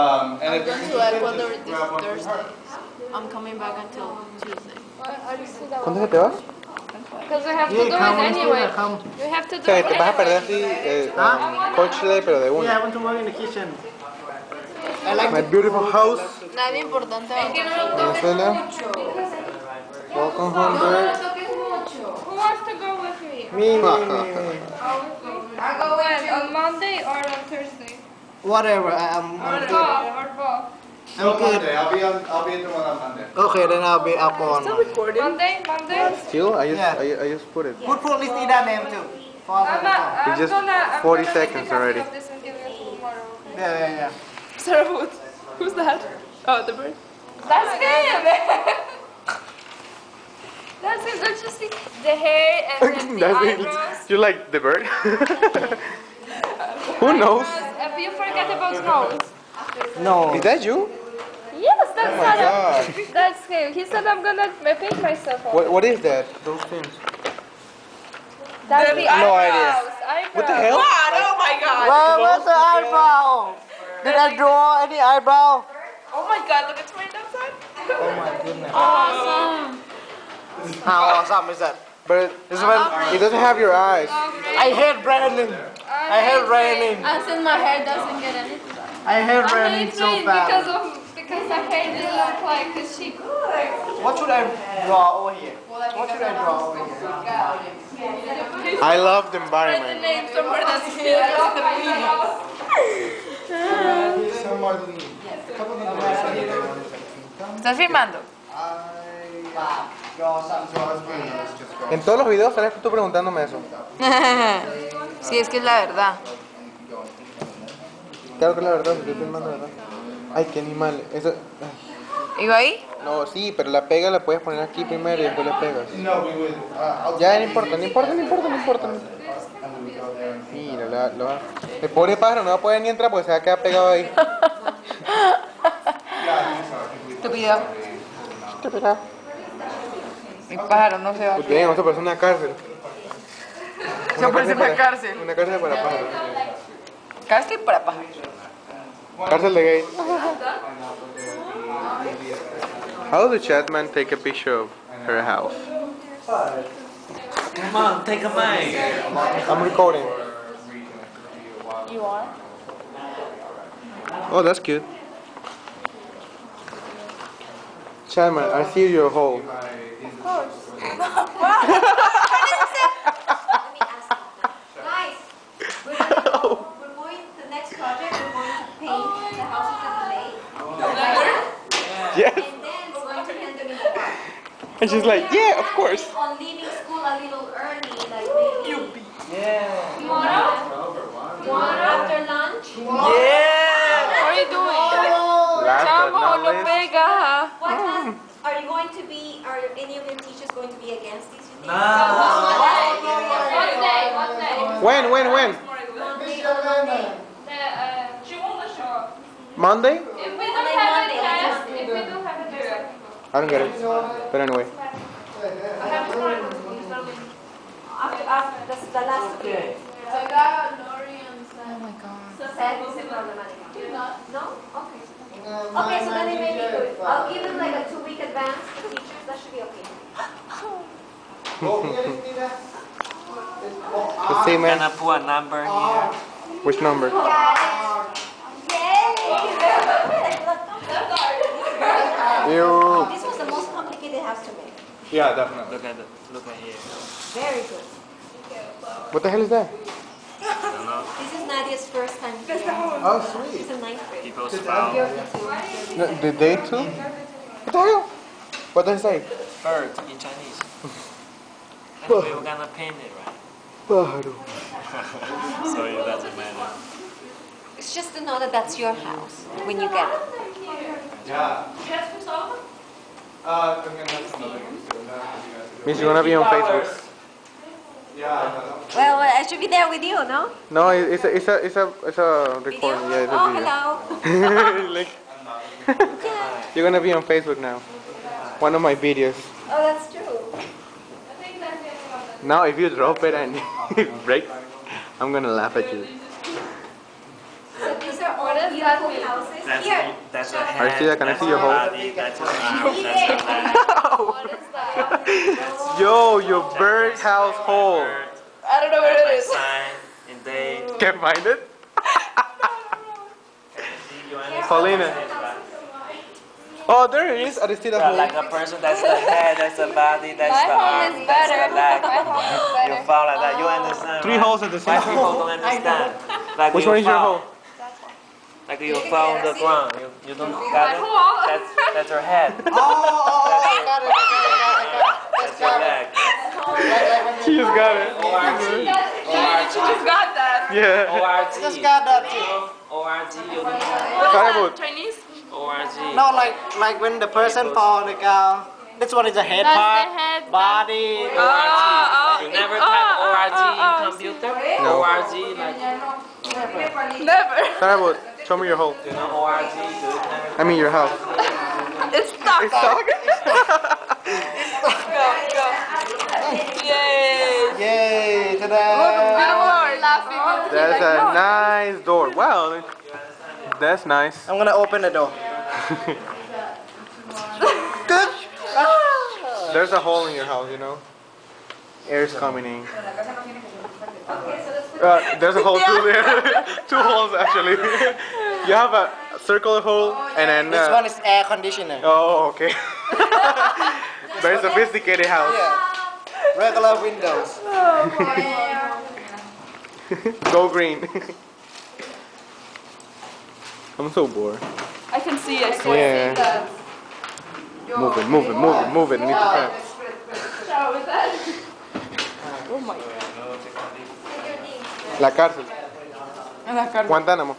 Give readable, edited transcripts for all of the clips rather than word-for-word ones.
And I'm if going you're to interested, Ecuador just this grab one from Thursday. her. I'm coming back until Tuesday. ¿Cuándo se te vas? Because we have to do it anyway. We have to O do sea, it te vas a perder anyway. así Coachella, pero de Yeah, I una. want to work in the kitchen. I like My beautiful house, Nada importante. Venezuela. Welcome home, bird. Who wants to go with me? Me. When? On Monday or on Thursday? Whatever, I'm Or good. both? Or both? So I'm good. Monday, I'll be at the one on Monday. Okay, then I'll be up on Monday. Monday? Still, Yeah. I just put it. Put police need that name too. I'm just gonna 40 make seconds a copy already. of this and give it tomorrow. Yeah. Sarah Woods. Who's that? Oh, the bird. That's him! That's him. Don't you see the hair and then the eyebrows? You like the bird? Who knows? You forget about nose. No. Is that you? Yes, that's Oh my Sarah. God. That's him. He said I'm gonna paint myself up. What is that? Those things. That's the No eyebrows. idea. What the hell? Oh my god. Where's the eyebrow? Did I draw any eyebrow? Oh my god, look at my outside. Oh my goodness. Awesome. How awesome is that? But it doesn't have your eyes. I hate branding. I hate branding. As in my hair doesn't get anything. I hate I branding hate so it bad. because I hate it look like a sheep. What should I draw over here? What should I draw over here? I love the The environment. name somewhere that's cute. ¿Estás filmando? En todos los videos sales tú preguntándome eso. Sí, es que es la verdad. Claro que es la verdad, estoy filmando la verdad. Ay, qué animal. Eso. ¿Iba ahí? No, sí, pero la pega la puedes poner aquí primero y después le pegas. No, we would. Ya, no importa. Mira, el pobre pájaro no va a poder ni entrar porque se va a quedar pegado ahí. Estúpido. Mi pájaro no se va a Pues bien, vamos a parecer una cárcel. Se parece una cárcel. Una cárcel para pájaros. Cárcel para pájaros. Cárcel de gay. How does Chatman take a picture of her house? Come on, take a mic. I'm recording. You are? Oh, that's cute. Chatman, I see your hole. Guys, we're going to the next project. We're going to paint the houses that we made. Yes. And then we're going to hand them in the park. And she's like, yeah, of course. On leaving school a little early, like maybe tomorrow after lunch. Yeah! What are you doing? Chamo, no pega. What class are you going to be? Are any of your teachers going to be against this? You think? What day? When? Monday. Monday? If we don't have a test, I don't get it. But anyway. After the last period. Oh my god. Set is problematic. No? Okay. Okay, so then it may be good. I'll give them like a 2-week advance to teachers. That should be okay. Let's see, Can I man. put a number here? Which number? Ew. This was the most complicated house to make. Yeah, definitely. Look at here. Very good. What the hell is that? This is Nadia's first time here. Oh, sweet. She's in 9th grade. People's found No, did they too? What the hell? What does it say? bird in Chinese. Anyway, we're gonna paint it, right? Pájaro. So it doesn't matter. It's just to know that that's your house when you get it. Yeah. I'm gonna have some other things too. Means you're gonna be on Facebook. Yeah. Well, I should be there with you, no? No, it's a recording. Yeah, it's a Oh, video. hello. Like, Yeah. you're gonna be on Facebook now. One of my videos. Oh, that's true. Now, if you drop it and it breaks, I'm gonna laugh at you. So these are all beautiful houses. That's Here. that's a Show head. see that? Can I see your hole? Body, that's an arm. That's a leg. What is that? Yo, your birdhouse hole. I don't know what it is. Sign and they. Can't find it? You understand Paulina. what it is, right? Oh, there it is. Aristida Yeah, hole. like a person, that's the head, that's the body, that's My the home arm, is that's better. the leg. My home is You better. fall like that, you understand, Three right? holes at the same Why people time. don't understand? Like Which you one is your fall, hole? like you fall on the ground, you don't got it? That's your head. Oh, I got it. That's your leg. She just got it. She just got that. Yeah. ORG. Just got that too. ORG, you know? Firewood. Chinese? ORG. No, like when the person fall on the ground. This one is the head That's part, the head. body. ORG. You never type ORG in computer? No. ORG, like, Never. Firewood. Show me your hole. you know ORG? Do it never. I mean your house. It's stuck. It's stuck? Go. Yay. Yay! Good Ta-da! word. Laughing. That's a nice door. Wow. That's nice. I'm gonna open the door. There's a hole in your house, you know? Air's coming in. There's a hole too there. Two holes actually. You have a circular hole and then. This one is air conditioner. Oh, okay. Very sophisticated house. Yeah. Regular windows. Go green. I'm so bored. I can see it. Yeah. Move it, move it, move it, move it. Need to tap. Shower with that. Oh my god. La cárcel. Guantánamo.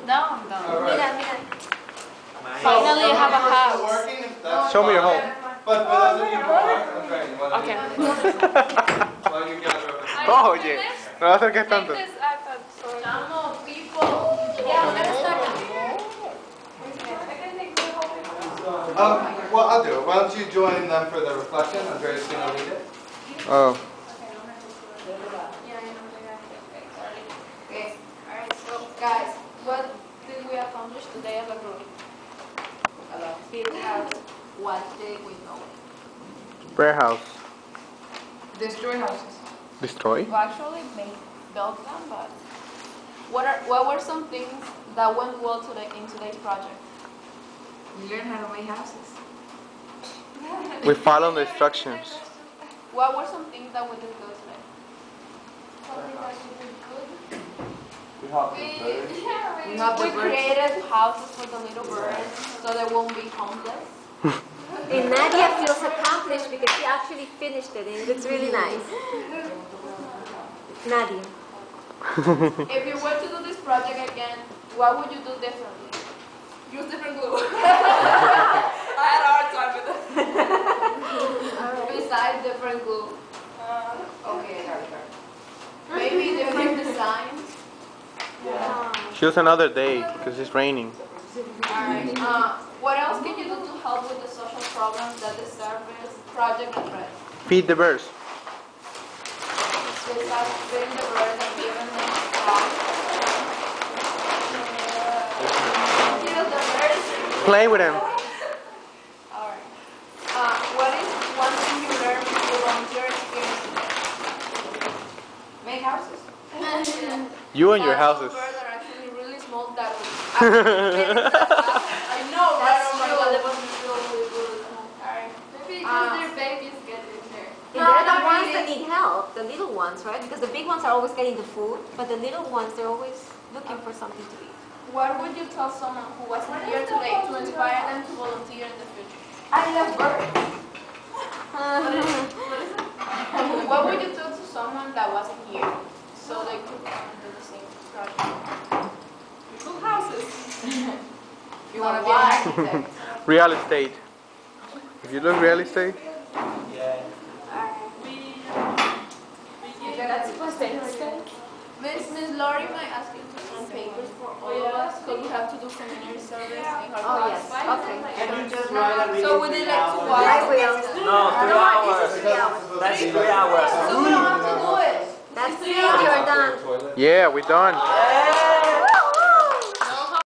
No, I'm done. Mira, mira. Finally, I have a house. Show me your hole. But those of you who aren't, I'm Okay. Well, you guys are. Oh, oye. No lo acerques tanto. Take this iPad. Sorry. Yeah, let's start. Well, I'll do it. Why don't you join them for the reflection? Andrea's going to lead it. Oh. Okay. Alright, so guys, what did we accomplish today as a group? Build house. What did we know? Warehouse. Destroy houses. Destroy? We actually built them, but what were some things that went well in today's project? We learn how to make houses. We follow the instructions. What were some things that we did good today? We created houses for the little birds so they won't be homeless. And Nadia feels accomplished because she actually finished it and it looks really nice. Nadia. If you were to do this project again, what would you do differently? Use different glue. I had a hard time with it. Besides different glue. Okay, maybe different designs. Choose another day because it's raining. Alright. What else can you do to help with the social problems that the service project address? Feed the birds. Besides feeding the birds and giving them stuff. Kill the birds. Play with them. Alright. What is one thing you learned from your volunteer experience today? Make houses. You and your Some houses. birds are actually really small that I know, right? Oh my god, they must be really small. Alright. Maybe just their babies get in there. And they're the ones that need help, the little ones, right? Because the big ones are always getting the food, but the little ones, they're always looking for something to eat. What would you tell someone who wasn't here today to inspire them to volunteer in the future? I love birds. What is it? What would you tell to someone that wasn't here so they could come and do the same project? Build houses. You want to be an architect? Real estate. If you look real estate, Miss Lori might ask you to sign papers for all of us because we have to do community service in her Oh, class. yes. Okay. Can you just write a So we did like 2 I hours. will. No, 3 hours. 3 hours. That's 3 hours. So we don't have to do it. That's it. You're done. yeah, we're done.